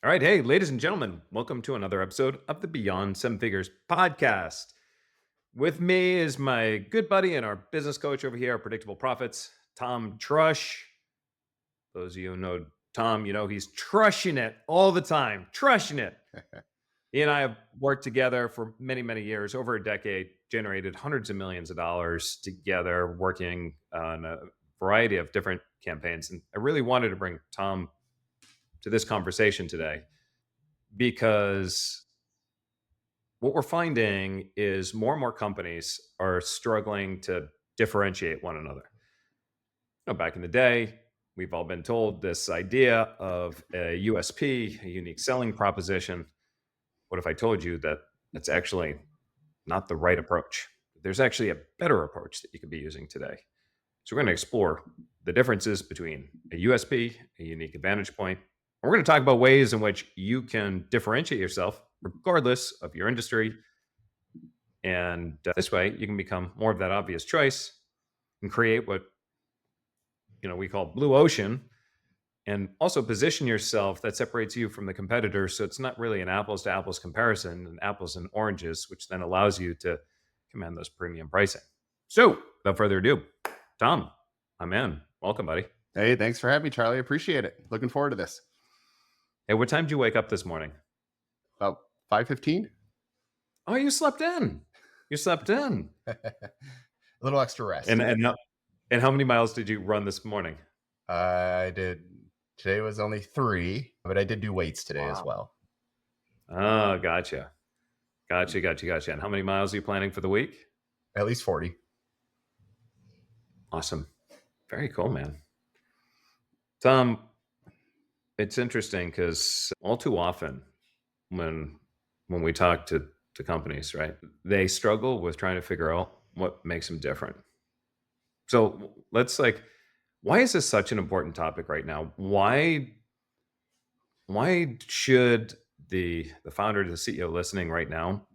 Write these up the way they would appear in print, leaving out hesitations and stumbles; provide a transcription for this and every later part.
All right. Hey, ladies and gentlemen, welcome to another episode of the Beyond Seven Figures podcast. With me is my good buddy and our business coach over here, Predictable Profits, Tom Trush. Those of you who know Tom, you know he's trushing it all the time, trushing it. He and I have worked together for many, many years, over a decade, generated hundreds of millions of dollars together, working on a variety of different campaigns. And I really wanted to bring Tom to this conversation today because what we're finding is more and more companies are struggling to differentiate one another. Back in the day, we've all been told this idea of a USP, a unique selling proposition. What if I told you that that's actually not the right approach? There's actually a better approach that you could be using today. So we're going to explore the differences between a USP, a unique advantage point. And we're going to talk about ways in which you can differentiate yourself regardless of your industry. And this way you can become more of that obvious choice and create what we call blue ocean, and also position yourself that separates you from the competitors. So it's not really an apples to apples comparison and apples and oranges, which then allows you to command those premium pricing. So without further ado, Tom, I'm in. Welcome, buddy. Hey, thanks for having me, Charlie. Appreciate it. Looking forward to this. Hey, what time did you wake up this morning? About 5:15. Oh, you slept in. You slept in. A little extra rest. And how many miles did you run this morning? I did. Today was only 3, but I did do weights today as well. Oh, gotcha. And how many miles are you planning for the week? At least 40. Awesome. Very cool, man. Tom, it's interesting because all too often when we talk to companies, right, they struggle with trying to figure out what makes them different. So why is this such an important topic right now? Why should the founder, the CEO listening right now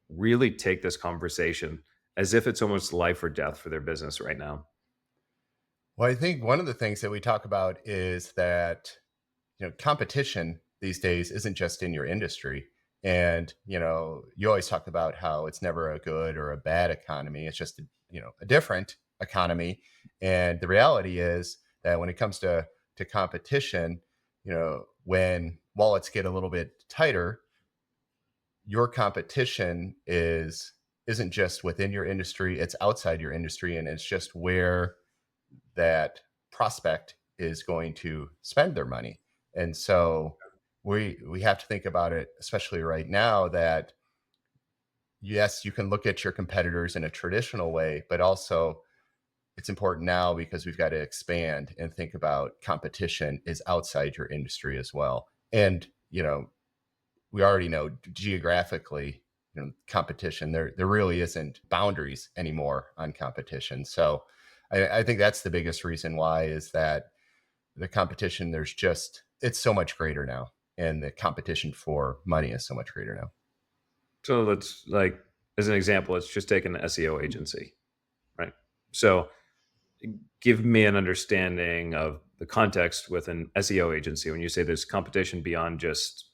really take this conversation as if it's almost life or death for their business right now? Well, I think one of the things that we talk about is that, competition these days isn't just in your industry. And, you always talk about how it's never a good or a bad economy. It's just, a different economy. And the reality is that when it comes to competition, when wallets get a little bit tighter, your competition isn't just within your industry, it's outside your industry, and it's just where that prospect is going to spend their money. And so we have to think about it, especially right now, that yes, you can look at your competitors in a traditional way, but also it's important now because we've got to expand and think about competition is outside your industry as well. And, we already know geographically, competition, there really isn't boundaries anymore on competition. So I think that's the biggest reason why, is that the competition, it's so much greater now. And the competition for money is so much greater now. So let's, as an example, let's just take an SEO agency, right? So give me an understanding of the context with an SEO agency when you say there's competition beyond just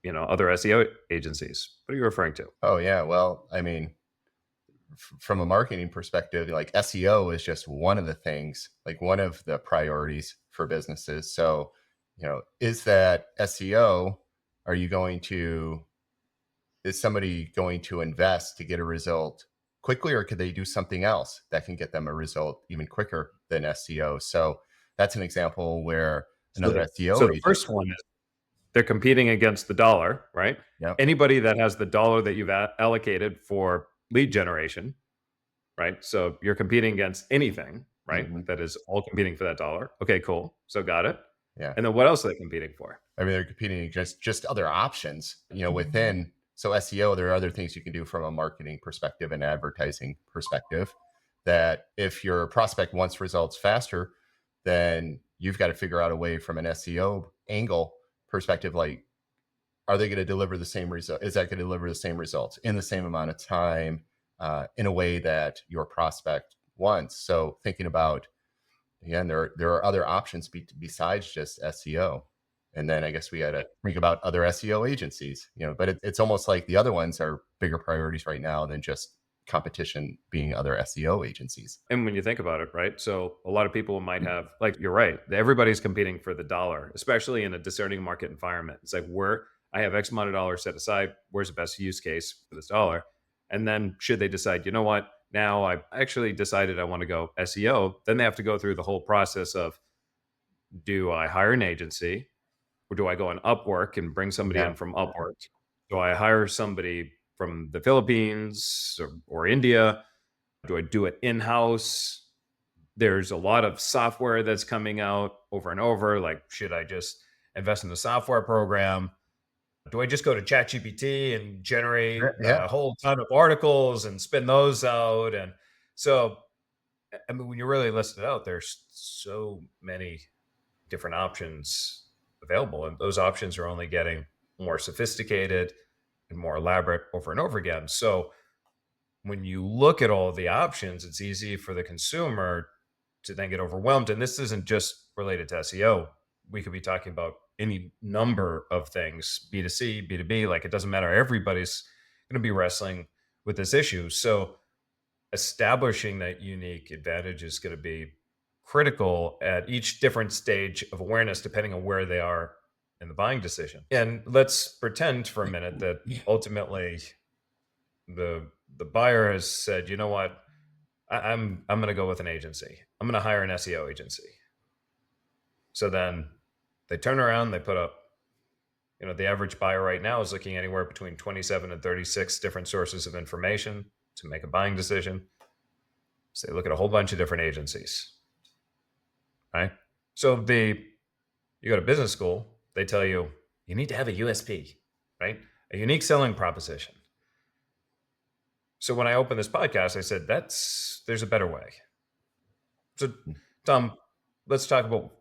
other SEO agencies. What are you referring to? Oh yeah, well, I mean, from a marketing perspective, like SEO is just one of the things, like one of the priorities for businesses. So, is that SEO? Is somebody going to invest to get a result quickly, or could they do something else that can get them a result even quicker than SEO? So that's an example where another SEO So the agent. first one is they're competing against the dollar, right? Yep. Anybody that has the dollar that you've allocated for lead generation, right? So you're competing against anything, right? Mm-hmm. That is all competing for that dollar. Okay, cool. So got it. Yeah. And then what else are they competing for? I mean, they're competing against just other options, within. So SEO, there are other things you can do from a marketing perspective and advertising perspective, that if your prospect wants results faster, then you've got to figure out a way from an SEO angle perspective, like, are they going to deliver the same result? Is that going to deliver the same results in the same amount of time, in a way that your prospect wants? So thinking about, again, there are other options besides just SEO. And then I guess we got to think about other SEO agencies, but it's almost like the other ones are bigger priorities right now than just competition being other SEO agencies. And when you think about it, right? So a lot of people might have, like, you're right. Everybody's competing for the dollar, especially in a discerning market environment. It's like, where I have X amount of dollars set aside, where's the best use case for this dollar? And then should they decide, you know what? Now I actually decided I want to go SEO, then they have to go through the whole process of, do I hire an agency or do I go on Upwork and bring somebody Yeah. in from Upwork? Do I hire somebody from the Philippines or India? Do I do it in house? There's a lot of software that's coming out over and over. Like, should I just invest in the software program? Do I just go to ChatGPT and generate Yeah. a whole ton of articles and spin those out? And so, I mean, when you really list it out, there's so many different options available, and those options are only getting more sophisticated and more elaborate over and over again. So, when you look at all of the options, it's easy for the consumer to then get overwhelmed. And this isn't just related to SEO. We could be talking about any number of things, B2C, B2B, like it doesn't matter. Everybody's going to be wrestling with this issue. So establishing that unique advantage is going to be critical at each different stage of awareness, depending on where they are in the buying decision. And let's pretend for a minute that ultimately the buyer has said, you know what, I'm going to go with an agency. I'm going to hire an SEO agency. So then they turn around, they put up, the average buyer right now is looking anywhere between 27 and 36 different sources of information to make a buying decision. So they look at a whole bunch of different agencies, right? So you go to business school, they tell you you need to have a USP, right? A unique selling proposition. So when I opened this podcast, I said, there's a better way. So, Tom, let's talk about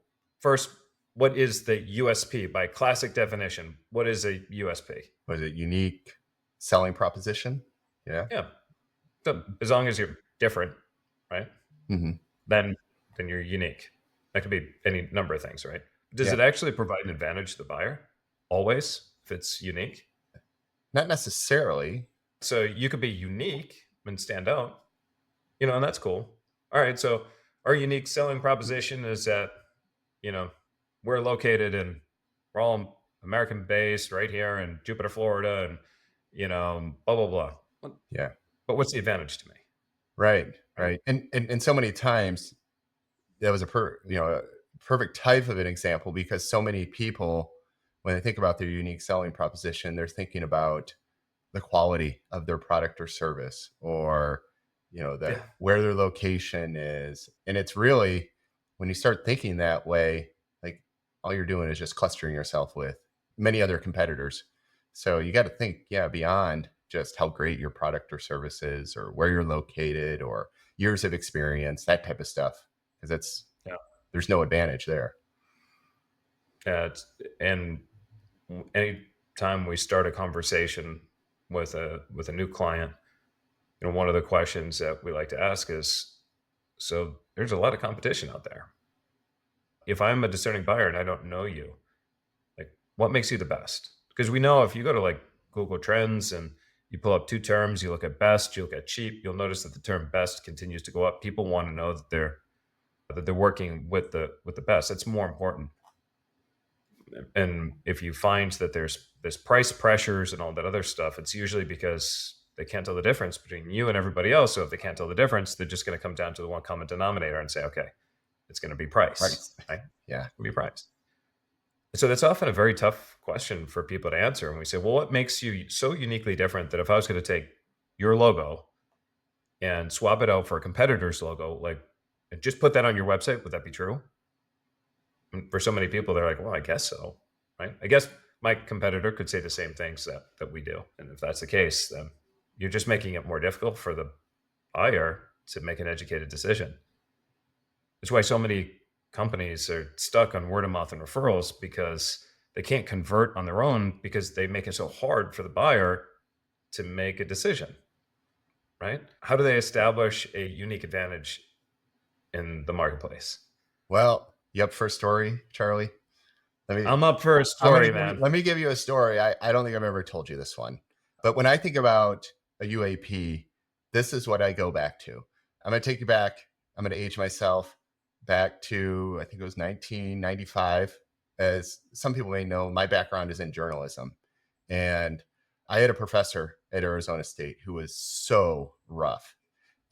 first, what is the USP by classic definition? What is a USP? Was it unique selling proposition? Yeah. Yeah. So as long as you're different, right? hmm Then you're unique. That could be any number of things, right? Does Yeah. it actually provide an advantage to the buyer? Always, if it's unique? Not necessarily. So you could be unique and stand out, and that's cool. All right. So our unique selling proposition is that, you know, we're located in, we're all American based right here in Jupiter, Florida, and, blah, blah, blah. Yeah. But what's the advantage to me? Right. Right. Right. And so many times that was a perfect type of an example because so many people, when they think about their unique selling proposition, they're thinking about the quality of their product or service or that Yeah. where their location is. And it's really, when you start thinking that way, like all you're doing is just clustering yourself with many other competitors. So you got to think, yeah, beyond just how great your product or service is or where you're located or years of experience, that type of stuff, because Yeah. there's no advantage there. And anytime we start a conversation with a new client, one of the questions that we like to ask is, so there's a lot of competition out there. If I'm a discerning buyer and I don't know you, like, what makes you the best? Because we know if you go to like Google Trends and you pull up two terms, you look at best, you look at cheap, you'll notice that the term best continues to go up. People want to know that they're working with the best. That's more important. And if you find that there's price pressures and all that other stuff, it's usually because they can't tell the difference between you and everybody else. So if they can't tell the difference, they're just going to come down to the one common denominator and say, okay, it's going to be Right. price, right? Yeah. It'll be price. So that's often a very tough question for people to answer. And we say, well, what makes you so uniquely different that if I was going to take your logo and swap it out for a competitor's logo, like, and just put that on your website, would that be true? And for so many people, they're like, well, I guess so, right? I guess my competitor could say the same things that we do. And if that's the case, then you're just making it more difficult for the buyer to make an educated decision. That's why so many companies are stuck on word of mouth and referrals, because they can't convert on their own because they make it so hard for the buyer to make a decision, right? How do they establish a unique advantage in the marketplace? Well, you up for a story, Charlie? Let me I'm up for a I'm gonna story, give you man. let me give you a story. I don't think I've ever told you this one. But when I think about a UAP, this is what I go back to. I'm gonna take you back. I'm gonna age myself back to I think it was 1995. As some people may know, my background is in journalism. And I had a professor at Arizona State who was so rough.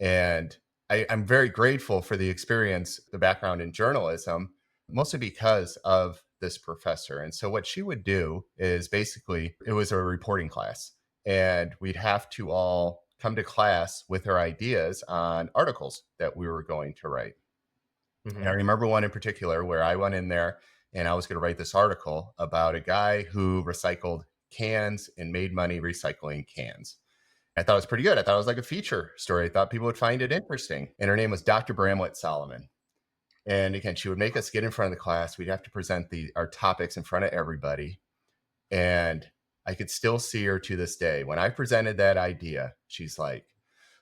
And I'm very grateful for the experience, the background in journalism, mostly because of this professor. And so, what she would do is basically, it was a reporting class, and we'd have to all come to class with her ideas on articles that we were going to write. And I Hmm. remember one in particular where I went in there and I was going to write this article about a guy who recycled cans and made money recycling cans. I thought it was pretty good. I thought it was like a feature story. I thought people would find it interesting. And her name was Dr. Bramlett Solomon. And again, she would make us get in front of the class. We'd have to present our topics in front of everybody. And I could still see her to this day. When I presented that idea, she's like,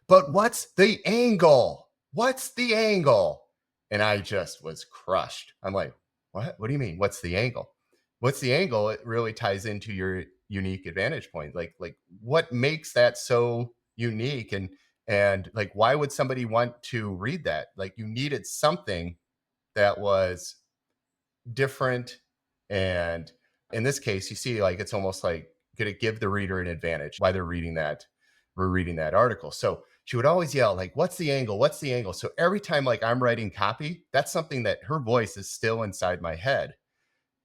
but what's the angle? What's the angle? And I just was crushed. I'm like, what? What do you mean? What's the angle? What's the angle? It really ties into your unique advantage point. Like what makes that so unique? And like, why would somebody want to read that? Like you needed something that was different. And in this case, you see, like it's almost like going to give the reader an advantage why they're reading that. We're reading that article. So she would always yell, like, what's the angle? What's the angle? So every time like I'm writing copy, that's something that her voice is still inside my head.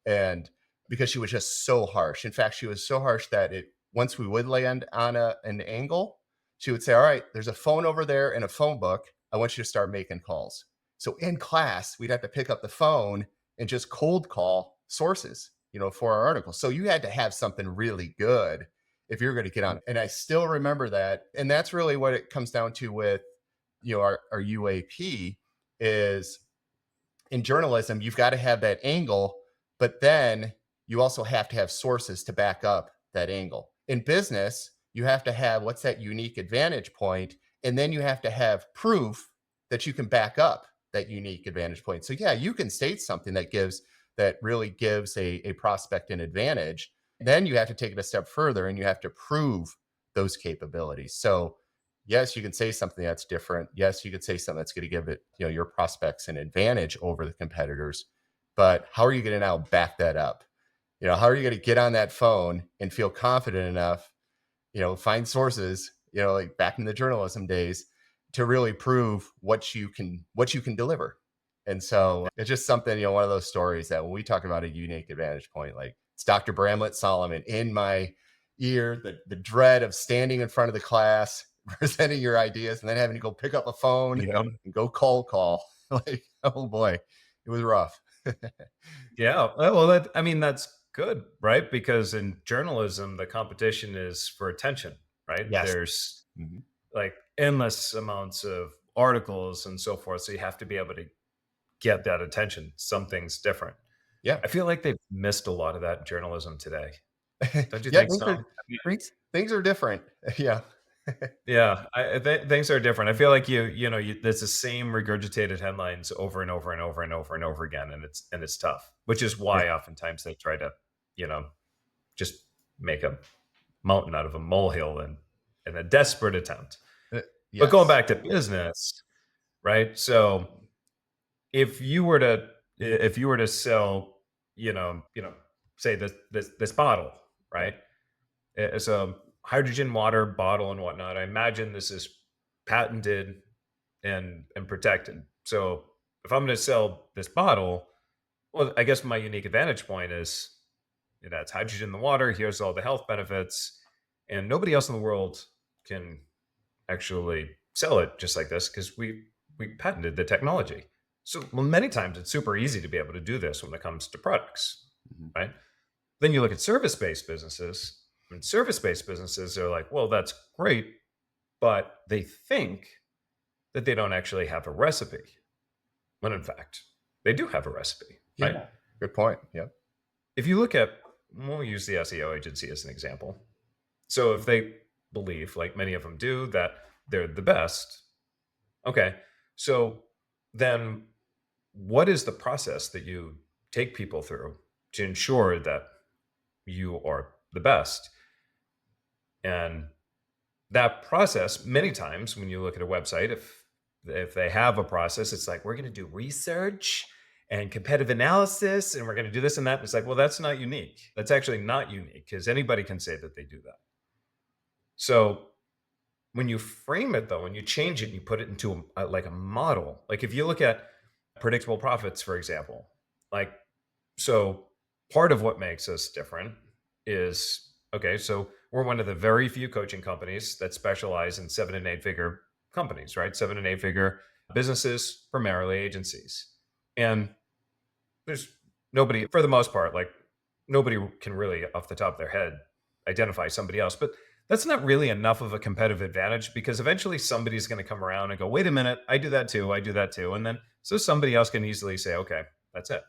And because she was just so harsh. In fact, she was so harsh that it once we would land on an angle, she would say, all right, there's a phone over there and a phone book. I want you to start making calls. So in class, we'd have to pick up the phone and just cold call sources, for our articles. So you had to have something really good if you're going to get on. And I still remember that. And that's really what it comes down to with, our UAP is in journalism, you've got to have that angle, but then you also have to have sources to back up that angle. In business, you have to have what's that unique advantage point, and then you have to have proof that you can back up that unique advantage point. So yeah, you can state something that really gives a prospect an advantage. Then you have to take it a step further and you have to prove those capabilities. So yes, you can say something that's different. Yes, you could say something that's going to give it, your prospects an advantage over the competitors. But how are you going to now back that up? How are you going to get on that phone and feel confident enough, find sources, like back in the journalism days to really prove what you can deliver. And so it's just something, one of those stories that when we talk about a unique advantage point, like it's Dr. Bramlett Solomon in my ear, the dread of standing in front of the class, presenting your ideas, and then having to go pick up a phone Yeah. and go cold call. Like, oh boy, it was rough. Yeah. Well, I mean, that's good, right? Because in journalism, the competition is for attention, right? Yes. There's Mhm. like endless amounts of articles and so forth. So you have to be able to get that attention. Something's different. Yeah. I feel like they've missed a lot of that in journalism today. Don't you Yeah, think so? things are different. Yeah. Yeah, things are different. I feel like there's the same regurgitated headlines over and over and over and over and over again, and it's tough. Which is Yeah. why oftentimes they try to, you know, just make a mountain out of a molehill in a desperate attempt. Uh, But going yes. back to business, right? So if you were to sell, say this bottle, right? It's a hydrogen water bottle and whatnot. I imagine this is patented and protected. So if I'm going to sell this bottle, well, I guess my unique advantage point is it's hydrogen in the water. Here's all the health benefits, and nobody else in the world can actually sell it just like this because we patented the technology. So well, many times it's super easy to be able to do this when it comes to products, Mhm. right? Then you look at service-based businesses, and service-based businesses are like, well, that's great, but they think that they don't actually have a recipe. When in fact, they do have a recipe, right? Yeah. Good point. Yep. If you look at, we'll use the SEO agency as an example. So if they believe, like many of them do, that they're the best, okay, so then what is the process that you take people through to ensure that you are the best. And that process, many times when you look at a website, if they have a process, it's like, we're going to do research and competitive analysis and we're going to do this and that. It's like, well, that's not unique. That's actually not unique because anybody can say that they do that. So when you frame it though, when you change it and you put it into like a model, like if you look at predictable profits, for example, like, so part of what makes us different is, okay, so we're one of the very few coaching companies that specialize in 7 and 8 figure companies, right? 7 and 8 figure businesses, primarily agencies. And there's nobody, for the most part, like nobody can really off the top of their head identify somebody else. But that's not really enough of a competitive advantage because eventually somebody's going to come around and go, wait a minute, I do that too. I do that too. And then so somebody else can easily say, okay, that's it.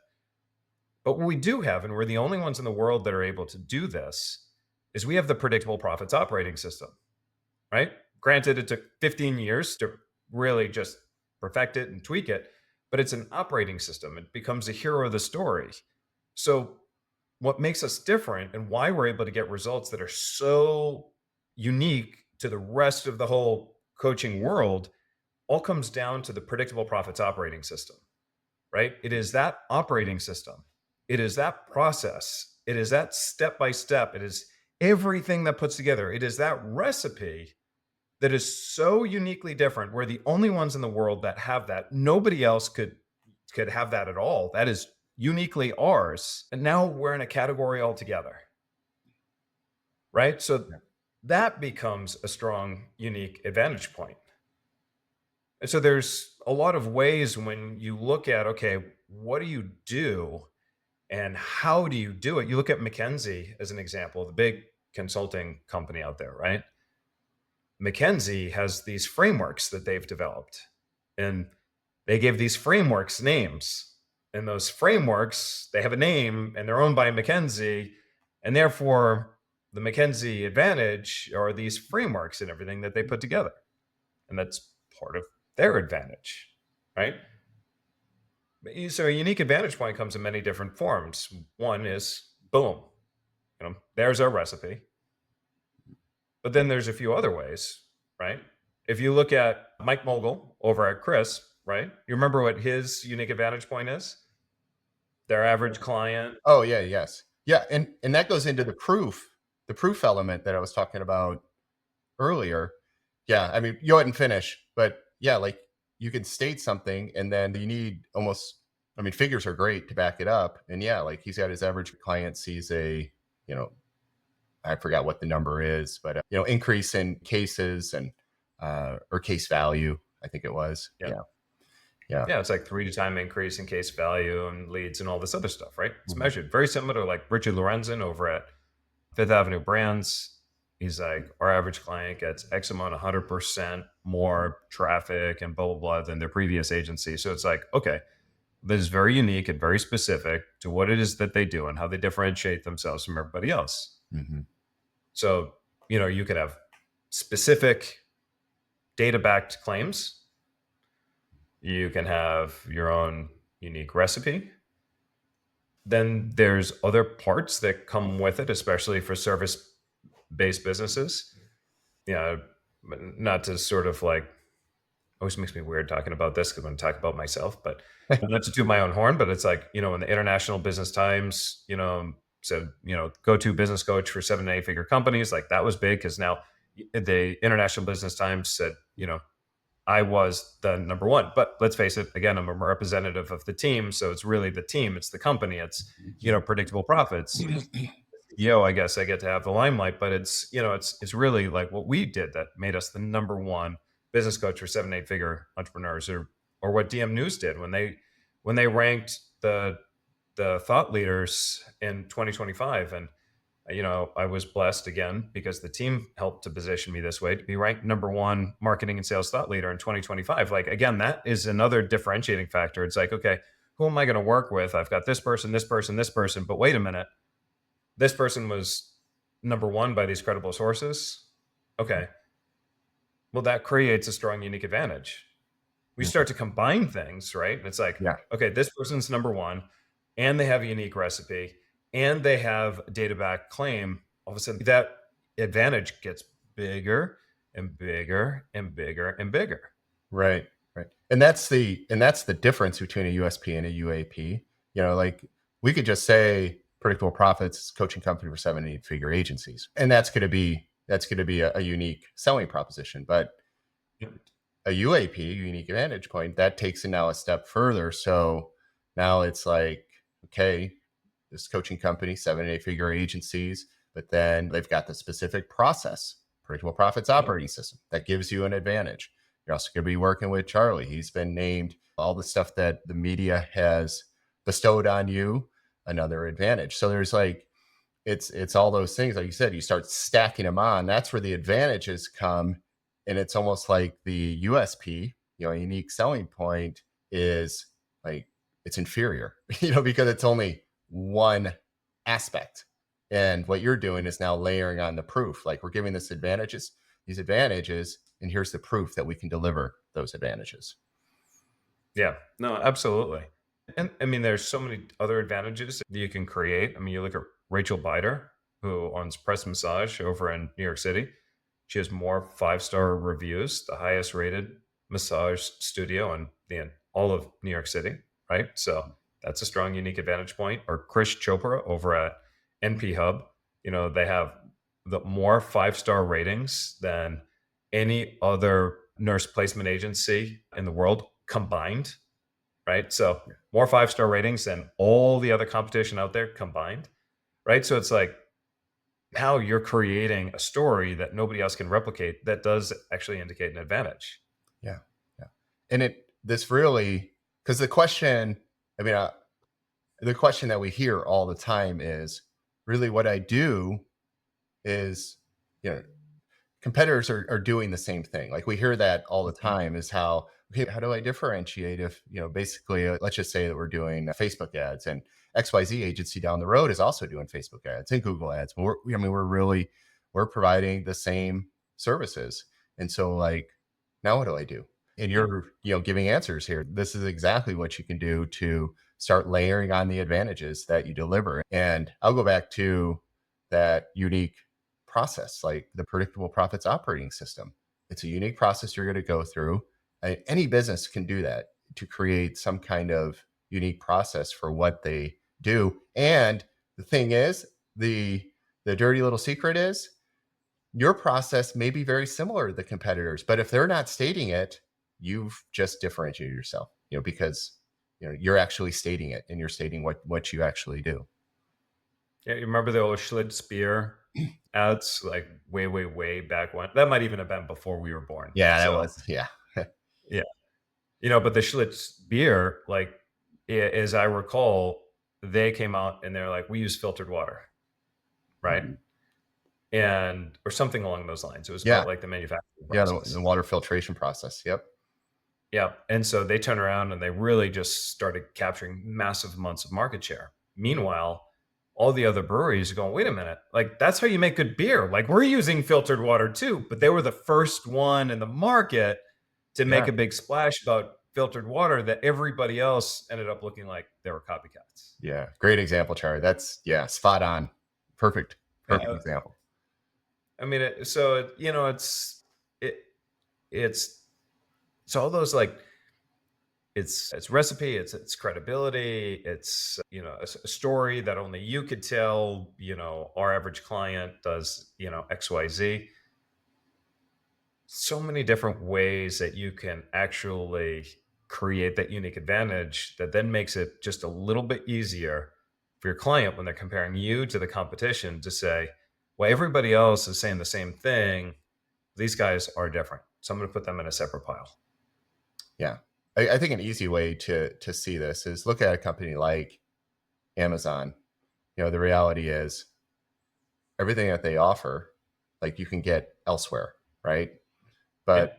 But what we do have, and we're the only ones in the world that are able to do this, is we have the predictable profits operating system, right? Granted, it took 15 years to really just perfect it and tweak it, but it's an operating system. It becomes a hero of the story. So, what makes us different and why we're able to get results that are so unique to the rest of the whole coaching world all comes down to the predictable profits operating system, right? It is that operating system. It is that process. It is that step by step. It is everything that puts together. It is that recipe that is so uniquely different. We're the only ones in the world that have that. Nobody else could have that at all. That is uniquely ours. And now we're in a category altogether. Right? So Yeah. that becomes a strong, unique advantage point. And so there's a lot of ways when you look at, okay, what do you do and how do you do it? You look at McKinsey as an example, the big consulting company out there, right? McKinsey has these frameworks that they've developed, and they give these frameworks names. And those frameworks, they have a name and they're owned by McKinsey. And therefore, the McKinsey advantage are these frameworks and everything that they put together. And that's part of their advantage, right? So a unique advantage point comes in many different forms. One is boom, there's our recipe. But then there's a few other ways, right? If you look at Mike Mogul over at Chris, right? You remember what his unique advantage point is? Their average client. Oh yeah, yes. Yeah, and that goes into the proof element that I was talking about earlier. Yeah, I mean, you go ahead and finish, but yeah, like you can state something and then you need almost, I mean, figures are great to back it up. And yeah, like he's got his average client sees a, you know, I forgot what the number is, but increase in cases and or case value, I think it was. Yeah. Yeah. Yeah. Yeah, it's like 3 time increase in case value and leads and all this other stuff, right? It's Mhm. measured very similar to like Richard Lorenzen over at Fifth Avenue Brands. He's like, our average client gets X amount, 100% more traffic and blah, blah, blah than their previous agency. So it's like, okay, this is very unique and very specific to what it is that they do and how they differentiate themselves from everybody else. Mhm. So, you could have specific data backed claims. You can have your own unique recipe. Then there's other parts that come with it, especially for service based businesses. Not to sort of like, always makes me weird talking about this because I'm talking about myself, but not to toot my own horn, but it's like, in the International Business Times, said, go-to business coach for 7 and 8 figure companies. Like that was big because now the International Business Times said, I was the number one. But let's face it, again, I'm a representative of the team. So it's really the team, it's the company, it's, predictable profits. I guess I get to have the limelight, but it's really like what we did that made us the number one business coach for 7 and 8 figure entrepreneurs, or what DM News did when they ranked the thought leaders in 2025. And I was blessed again because the team helped to position me this way to be ranked number one marketing and sales thought leader in 2025. Like, again, that is another differentiating factor. It's like, okay, who am I going to work with? I've got this person, this person, this person, but wait a minute. This person was number one by these credible sources. Okay. Well, that creates a strong, unique advantage. We start to combine things, right? It's like, Yeah. okay, this person's number one and they have a unique recipe and they have a data back claim, all of a sudden that advantage gets bigger and bigger and bigger and bigger. Right. Right. And that's the difference between a USP and a UAP. Like we could just say predictable profits coaching company for 7 and 8 figure agencies. And that's going to be a unique selling proposition. But a UAP, unique advantage point, that takes it now a step further. So now it's like, okay, this coaching company, 7 and 8 figure agencies, but then they've got the specific process, predictable profits operating system that gives you an advantage. You're also going to be working with Charlie. He's been named all the stuff that the media has bestowed on you, another advantage. So there's like, it's all those things. Like you said, you start stacking them on. That's where the advantages come. And it's almost like the USP, a unique selling point is like it's inferior, because it's only one aspect. And what you're doing is now layering on the proof. Like we're giving these advantages, and here's the proof that we can deliver those advantages. Yeah, no, absolutely. And I mean, there's so many other advantages that you can create. I mean, you look at Rachel Bider, who owns Press Massage over in New York City. She has more 5-star reviews, the highest rated massage studio in all of New York City, right? So that's a strong, unique advantage point. Or Chris Chopra over at NP Hub, they have the more 5-star ratings than any other nurse placement agency in the world combined, right? So more 5-star ratings than all the other competition out there combined, right? So it's like how you're creating a story that nobody else can replicate that does actually indicate an advantage. Yeah. Yeah. And this really, because the question, I mean, the question that we hear all the time is really what I do is, you know, competitors are doing the same thing. Like we hear that all the time is how, okay, how do I differentiate if, basically, let's just say that we're doing Facebook ads and XYZ agency down the road is also doing Facebook ads and Google ads. But we're providing the same services. And so like, now what do I do? And you're, giving answers here. This is exactly what you can do to start layering on the advantages that you deliver. And I'll go back to that unique process, like the predictable profits operating system. It's a unique process you're going to go through. Any business can do that to create some kind of unique process for what they do. And the thing is, the dirty little secret is your process may be very similar to the competitors, but if they're not stating it, you've just differentiated yourself, because you're actually stating it and you're stating what you actually do. Yeah, you remember the old Schlitz beer ads, like way, way, way back when? That might even have been before we were born. Yeah, that So was, yeah. yeah, but the Schlitz beer, like as I recall, they came out and they're like, we use filtered water, right? Mhm. And or something along those lines. It was Yeah. about like the manufacturing Yeah. process. The water filtration process. Yep. Yeah. And so they turned around and they really just started capturing massive amounts of market share. Meanwhile, all the other breweries are going, wait a minute, like that's how you make good beer. Like we're using filtered water too, but they were the first one in the market to make Yeah. a big splash about filtered water that everybody else ended up looking like they were copycats. Yeah. Great example, Charlie. That's, yeah, spot on. Perfect. Perfect Yeah. example. I mean, it, it's, it's all those like, it's recipe, it's credibility, it's a story that only you could tell. Our average client does XYZ. So many different ways that you can actually create that unique advantage that then makes it just a little bit easier for your client when they're comparing you to the competition to say, well, everybody else is saying the same thing, these guys are different, so I'm going to put them in a separate pile. Yeah. I think an easy way to see this is look at a company like Amazon. The reality is everything that they offer, like you can get elsewhere, right? Yeah. But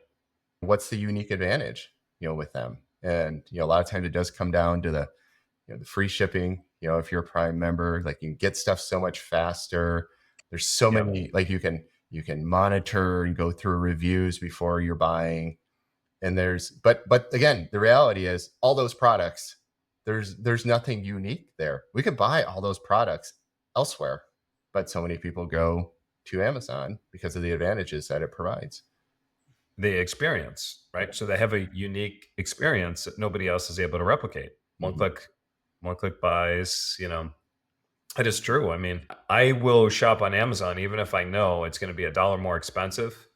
what's the unique advantage, with them? And, a lot of times it does come down to the free shipping. If you're a Prime member, like you can get stuff so much faster. There's so Yeah. many, like you can monitor and go through reviews before you're buying. And but again, the reality is all those products, there's nothing unique there. We could buy all those products elsewhere. But so many people go to Amazon because of the advantages that it provides. The experience, right? So they have a unique experience that nobody else is able to replicate. One Mhm. click, one click buys, it is true. I mean, I will shop on Amazon even if I know it's going to be $1 more expensive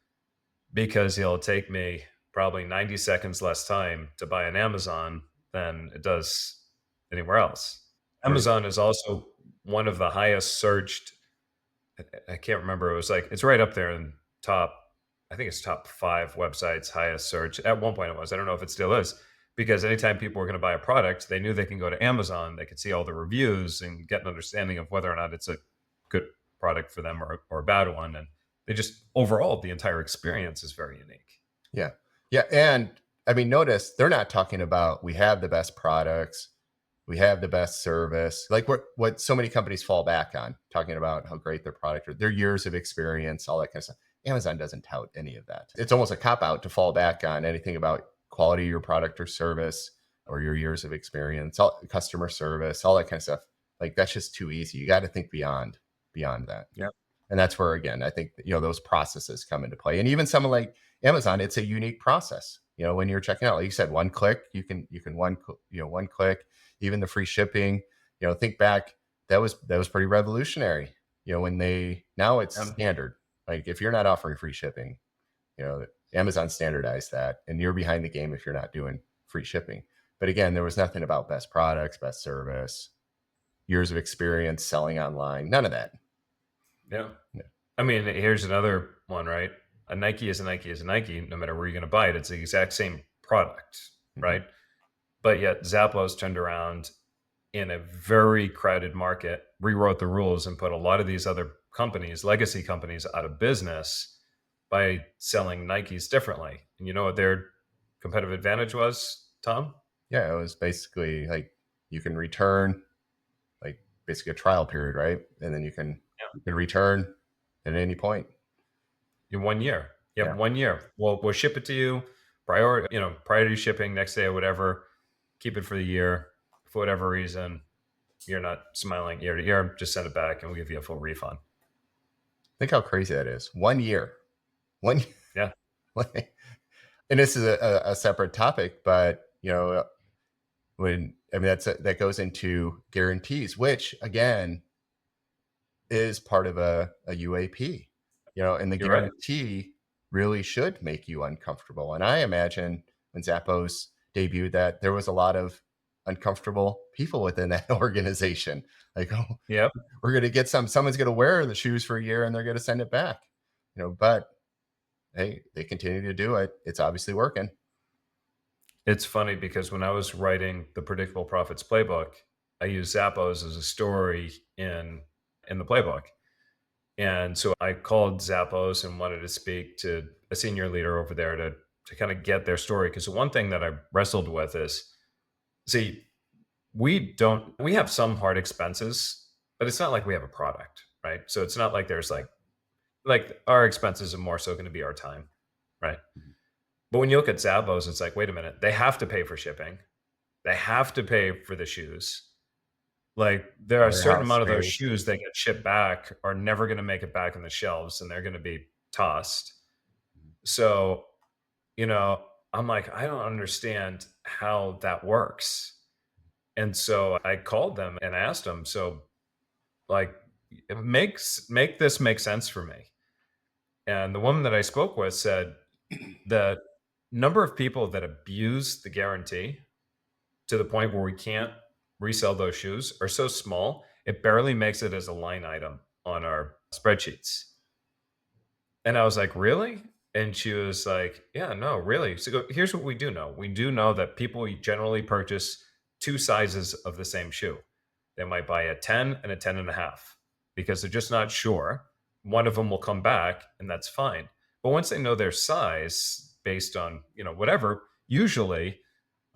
because it'll take me probably 90 seconds less time to buy on Amazon than it does anywhere else. Right. Amazon is also one of the highest searched. I can't remember. It was like it's right up there in top. I think it's top 5 websites highest search. At one point, it was. I don't know if it still is because anytime people were going to buy a product, they knew they can go to Amazon. They could see all the reviews and get an understanding of whether or not it's a good product for them or a bad one. And they just overall the entire experience is very unique. Yeah. Yeah. And I mean, notice they're not talking about we have the best products, we have the best service, like what so many companies fall back on, talking about how great their product or their years of experience, all that kind of stuff. Amazon doesn't tout any of that. It's almost a cop out to fall back on anything about quality of your product or service or your years of experience, all, customer service, all that kind of stuff. Like that's just too easy. You got to think beyond that. Yeah. And that's where again I think those processes come into play. And even someone like Amazon, it's a unique process. When you're checking out, like you said, one click, you can one click, even the free shipping. Think back, that was pretty revolutionary. When now it's Um, standard. Like if you're not offering free shipping, Amazon standardized that, and you're behind the game if you're not doing free shipping. But again, there was nothing about best products, best service, years of experience selling online, none of that. yeah. Yeah. I mean, here's another one, right? A Nike is a Nike is a Nike, no matter where you're going to buy it. It's the exact same product, Mhm. right? But yet Zappos turned around in a very crowded market, rewrote the rules, and put a lot of these other companies, legacy companies, out of business by selling Nikes differently. And you know what their competitive advantage was, Tom? Yeah, it was basically like you can return, like basically a trial period, right? And then you can return at any point. In 1 year. You have Yeah. 1 year. We'll ship it to you, priority shipping next day or whatever. Keep it for the year. For whatever reason, you're not smiling ear to ear, just send it back and we'll give you a full refund. Think how crazy that is. 1 year. One Yeah, and this is a separate topic, but when I mean that goes into guarantees, which again is part of a UAP, and the you're right. guarantee really should make you uncomfortable. And I imagine when Zappos debuted that, there was a lot of uncomfortable people within that organization. Like, oh, Yep. we're going to get someone's going to wear the shoes for a year and they're going to send it back, but hey, they continue to do it. It's obviously working. It's funny because when I was writing the Predictable Profits playbook, I used Zappos as a story in the playbook. And so I called Zappos and wanted to speak to a senior leader over there to kind of get their story. Because the one thing that I wrestled with is, see, we have some hard expenses, but it's not like we have a product, right? So it's not like there's like our expenses are more so going to be our time, right? But when you look at Zappos, it's like, wait a minute, they have to pay for shipping. They have to pay for the shoes. Like there are a certain Warehouse amount of those space. shoes that get shipped back are never going to make it back on the shelves and they're going to be tossed. So, you know, I'm like, I don't understand how that works. And so I called them and asked them, so like make this make sense for me. And the woman that I spoke with said the number of people that abuse the guarantee to the point where we can't resell those shoes are so small, it barely makes it as a line item on our spreadsheets. And I was like, really? And she was like, yeah, no, really. So here's what we do know. We do know that people generally purchase 2 sizes of the same shoe. They might buy a 10 and a 10 and a half because they're just not sure. One of them will come back and that's fine. But once they know their size based on, whatever, usually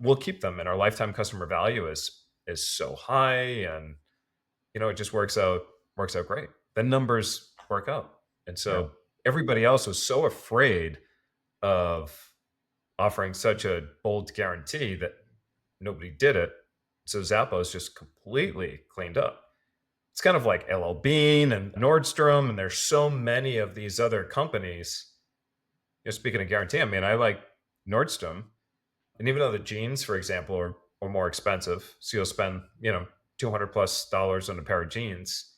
we'll keep them and our lifetime customer value is so high and it just works out great. The numbers work out. And Yeah. so everybody else was so afraid of offering such a bold guarantee that nobody did it. So Zappos just completely cleaned up. It's kind of like LL Bean and Nordstrom, and there's so many of these other companies. Speaking of guarantee, I mean, I like Nordstrom, and even though the jeans, for example, are more expensive, so you'll spend, 200 plus dollars on a pair of jeans.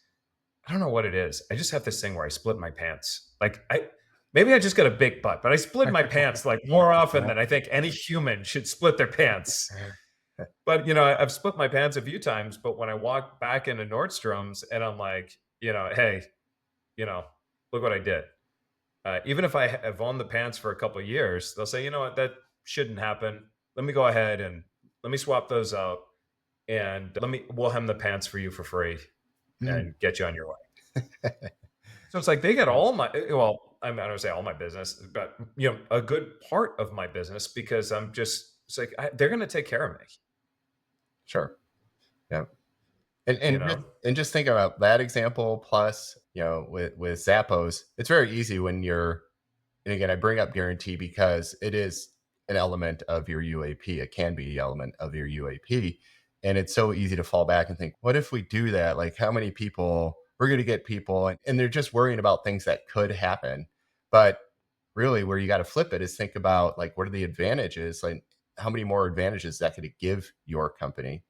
I don't know what it is. I just have this thing where I split my pants. Like maybe I just got a big butt, but I split my pants like more often than I think any human should split their pants. But I've split my pants a few times, but when I walk back into Nordstrom's and I'm like, hey, you know, look what I did. Even if I have owned the pants for a couple of years, they'll say, you know what, that shouldn't happen. Let me go ahead and let me swap those out, and we'll hem the pants for you for free Mm. and get you on your way. So it's like they get all my well, I'm not gonna say all my business, but a good part of my business because it's like they're gonna take care of me. Sure. Yeah. You And know, just think about that example plus, with Zappos, it's very easy when you're, and again, I bring up guarantee because it is an element of your UAP. It can be an element of your UAP. And it's so easy to fall back and think, what if we do that? Like, how many people we're going to get people, and they're just worrying about things that could happen. But really, where you got to flip it is think about, like, what are the advantages? Like, how many more advantages that could give your company?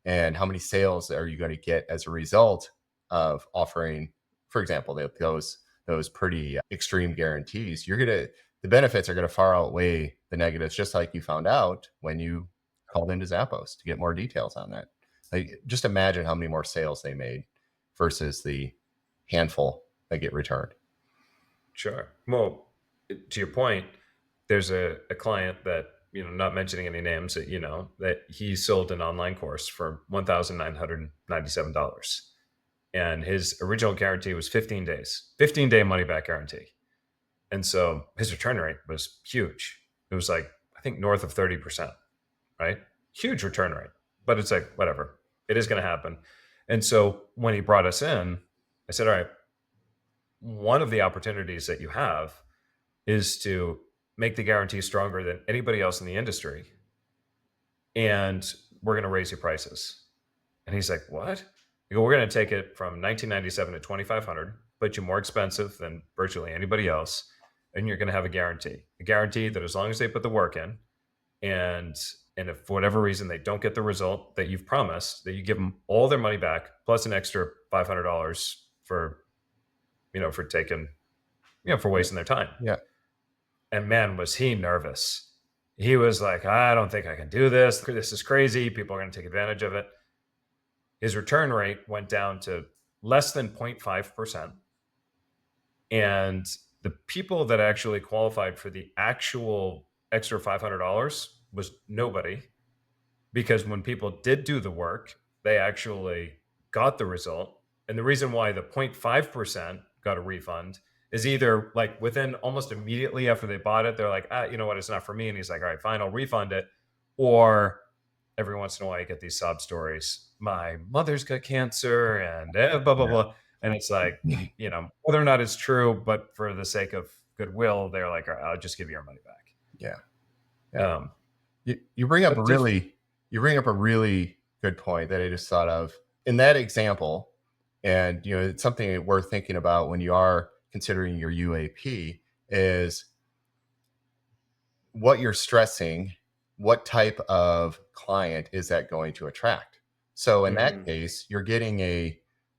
And how many sales are you going to get as a result of offering, for example, those pretty extreme guarantees? The benefits are going to far outweigh the negatives, just like you found out when you called into Zappos to get more details on that. Like, just imagine how many more sales they made versus the handful that get returned. sure. Well, to your point, there's a client that, not mentioning any names, that that he sold an online course for $1,997, and his original guarantee was 15 days, 15-day money back guarantee. And so his return rate was huge. It was like, I think, north of 30%, right? Huge return rate. But it's like, whatever, it is going to happen. And so when he brought us in, I said, all right, one of the opportunities that you have is to make the guarantee stronger than anybody else in the industry. And we're going to raise your prices. And he's like, what? I go, we're going to take it from 1997 to 2,500, but you more expensive than virtually anybody else. And you're going to have a guarantee that as long as they put the work in, and and if for whatever reason they don't get the result that you've promised, that you give them all their money back plus an extra $500 for, for taking, for Yeah. wasting their time. Yeah. And man, was he nervous. He was like, I don't think I can do this. This is crazy. People are going to take advantage of it. His return rate went down to less than 0.5%. And the people that actually qualified for the actual extra $500 was nobody, because when people did do the work, they actually got the result. And the reason why the 0.5% got a refund is either like within almost immediately after they bought it, they're like, you know what, it's not for me. And he's like, all right, fine, I'll refund it. Or every once in a while, you get these sob stories. My mother's got cancer and blah, blah, Yeah. blah. And it's like, whether or not it's true, but for the sake of goodwill, they're like, all right, I'll just give you your money back. Yeah. Yeah. Um, You bring up a but just, really good point that I just thought of in that example, and it's something worth thinking about when you are considering your UAP is what you're stressing, what type of client is that going to attract? So in that mhm, case, you're getting a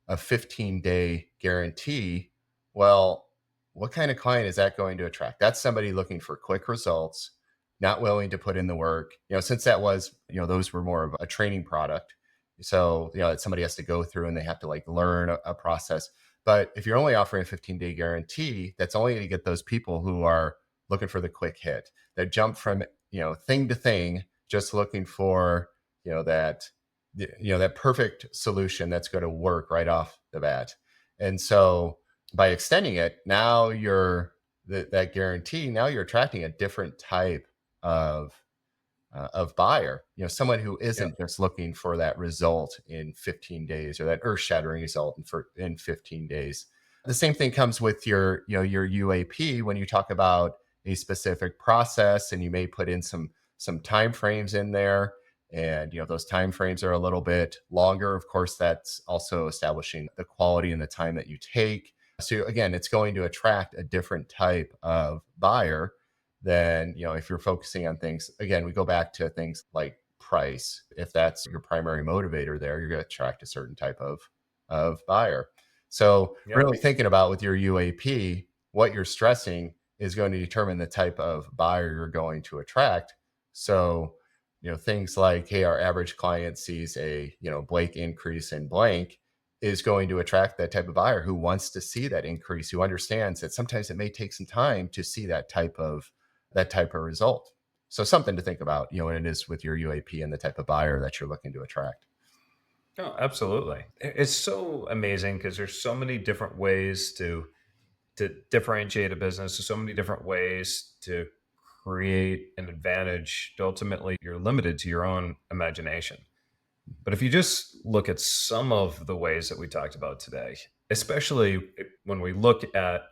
15-day guarantee. Well, what kind of client is that going to attract? That's somebody looking for quick results, not willing to put in the work. Since that was, those were more of a training product. So, somebody has to go through and they have to like learn a process. But if you're only offering a 15-day guarantee, that's only going to get those people who are looking for the quick hit, that jump from thing to thing, just looking for that that perfect solution that's going to work right off the bat. And so by extending it, now that guarantee, now you're attracting a different type of buyer, someone who yeah, isn't just looking for that result in 15 days or that earth-shattering result in 15 days. The same thing comes with your UAP when you talk about a specific process, and you may put in some time frames in there. And those time frames are a little bit longer. Of course, that's also establishing the quality and the time that you take. So again, it's going to attract a different type of buyer than if you're focusing on things. Again, we go back to things like price. If that's your primary motivator there, you're going to attract a certain type of buyer. So Yep. really thinking about with your UAP, what you're stressing is going to determine the type of buyer you're going to attract. So things like, hey, our average client sees a blank increase in blank is going to attract that type of buyer who wants to see that increase, who understands that sometimes it may take some time to see that type of result. So something to think about, when it is with your UAP and the type of buyer that you're looking to attract. Oh, absolutely. It's so amazing because there's so many different ways to differentiate a business. There's so many different ways to create an advantage. Ultimately, you're limited to your own imagination. But if you just look at some of the ways that we talked about today, especially when we look at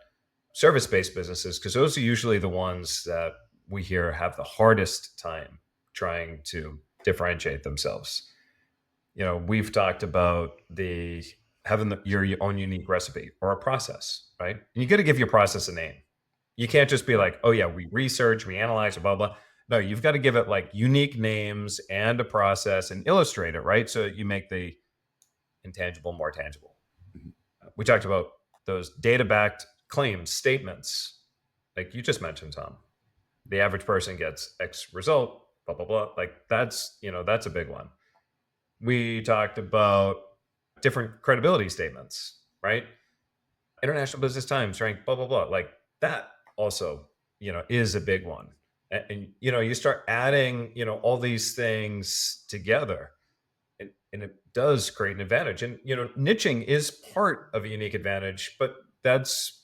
service based businesses, because those are usually the ones that we hear have the hardest time trying to differentiate themselves. We've talked about the having your own unique recipe or a process, right? And you got to give your process a name. You can't just be Yeah. like, oh yeah, we research, we analyze, blah blah. No, you've got to give it like unique names and a process and illustrate it, right? So you make the intangible more tangible. Mhm. We talked about those data backed claims, statements, like you just mentioned, Tom. The average person gets X result, blah blah blah. Like that's a big one. We talked about different credibility statements, right? International Business Times ranked blah blah blah. Like that also, is a big one. And you start adding, all these things together, and it does create an advantage. And niching is part of a unique advantage, but that's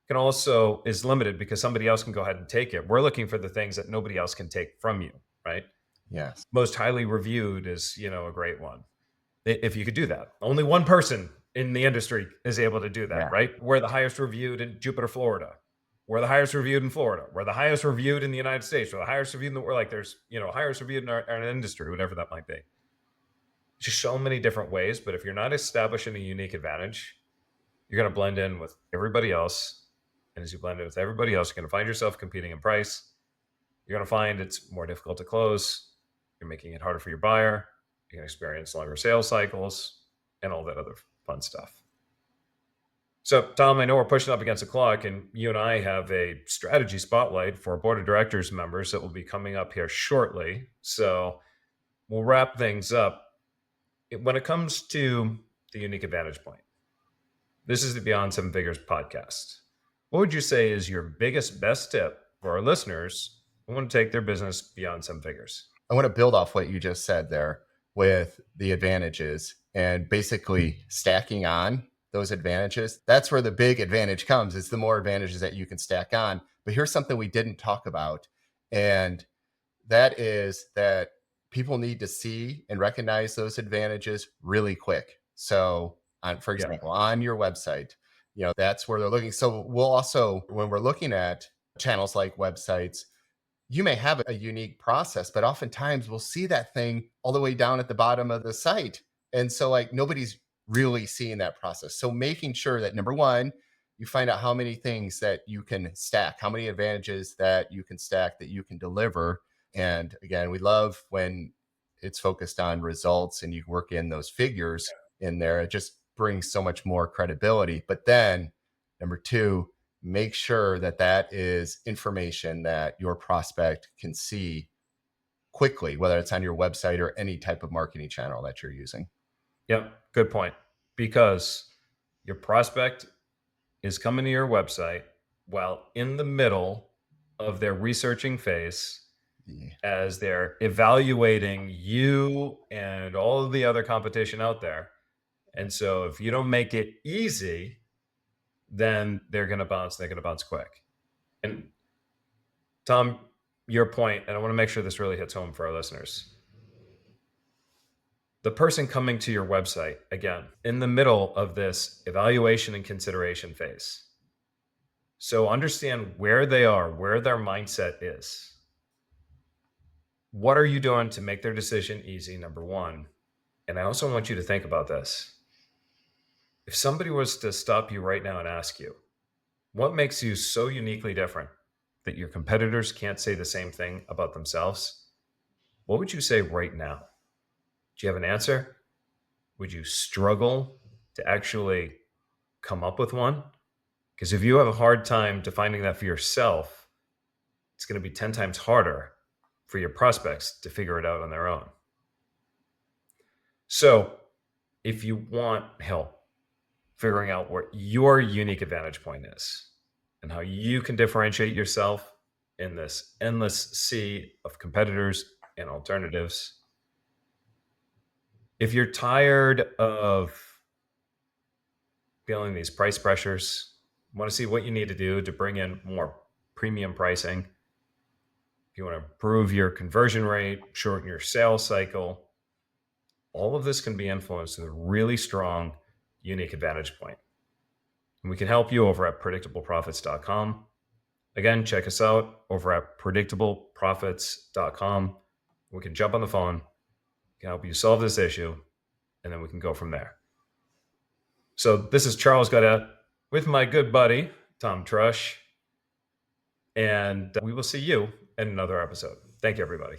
can also is limited because somebody else can go ahead and take it. We're looking for the things that nobody else can take from you, right? Yes. Most highly reviewed is, a great one. If you could do that. Only one person in the industry is able to do that, Yeah. right? We're the highest reviewed in Jupiter, Florida. We're the highest reviewed in Florida. We're the highest reviewed in the United States. We're the highest reviewed in the world. Like there's, highest reviewed in our industry, whatever that might be. Just so many different ways. But if you're not establishing a unique advantage, you're going to blend in with everybody else. And as you blend in with everybody else, you're going to find yourself competing in price. You're going to find it's more difficult to close. You're making it harder for your buyer. You can experience longer sales cycles and all that other fun stuff. So, Tom, I know we're pushing up against the clock, and you and I have a strategy spotlight for board of directors members that will be coming up here shortly. So, we'll wrap things up. When it comes to the unique advantage point, this is the Beyond Seven Figures podcast. What would you say is your biggest, best tip for our listeners who want to take their business beyond seven figures? I want to build off what you just said there with the advantages and basically stacking on those advantages. That's where the big advantage comes. It's the more advantages that you can stack on. But here's something we didn't talk about. And that is that people need to see and recognize those advantages really quick. So, for Yeah. example, on your website, that's where they're looking. So, we'll also, when we're looking at channels like websites, you may have a unique process, but oftentimes we'll see that thing all the way down at the bottom of the site. And so, like, nobody's really seeing that process. So, making sure that number one, you find out how many things that you can stack, how many advantages that you can stack, that you can deliver. And again, we love when it's focused on results and you work in those figures in there. It just brings so much more credibility. But then, number two, make sure that that is information that your prospect can see quickly, whether it's on your website or any type of marketing channel that you're using. Yep. Good point. Because your prospect is coming to your website while in the middle of their researching phase Yeah. as they're evaluating you and all of the other competition out there. And so if you don't make it easy, then they're going to bounce. They're going to bounce quick. And Tom, your point, and I want to make sure this really hits home for our listeners. The person coming to your website, again, in the middle of this evaluation and consideration phase. So understand where they are, where their mindset is. What are you doing to make their decision easy, number one? And I also want you to think about this. If somebody was to stop you right now and ask you, what makes you so uniquely different that your competitors can't say the same thing about themselves? What would you say right now? Do you have an answer? Would you struggle to actually come up with one? Because if you have a hard time defining that for yourself, it's going to be 10 times harder for your prospects to figure it out on their own. So, if you want help figuring out what your unique advantage point is and how you can differentiate yourself in this endless sea of competitors and alternatives, if you're tired of feeling these price pressures, want to see what you need to do to bring in more premium pricing, if you want to improve your conversion rate, shorten your sales cycle, all of this can be influenced with a really strong, unique advantage point. And we can help you over at predictableprofits.com. Again, check us out over at predictableprofits.com. We can jump on the phone, can help you solve this issue, and then we can go from there. So this is Charles Godet with my good buddy, Tom Trush, and we will see you in another episode. Thank you, everybody.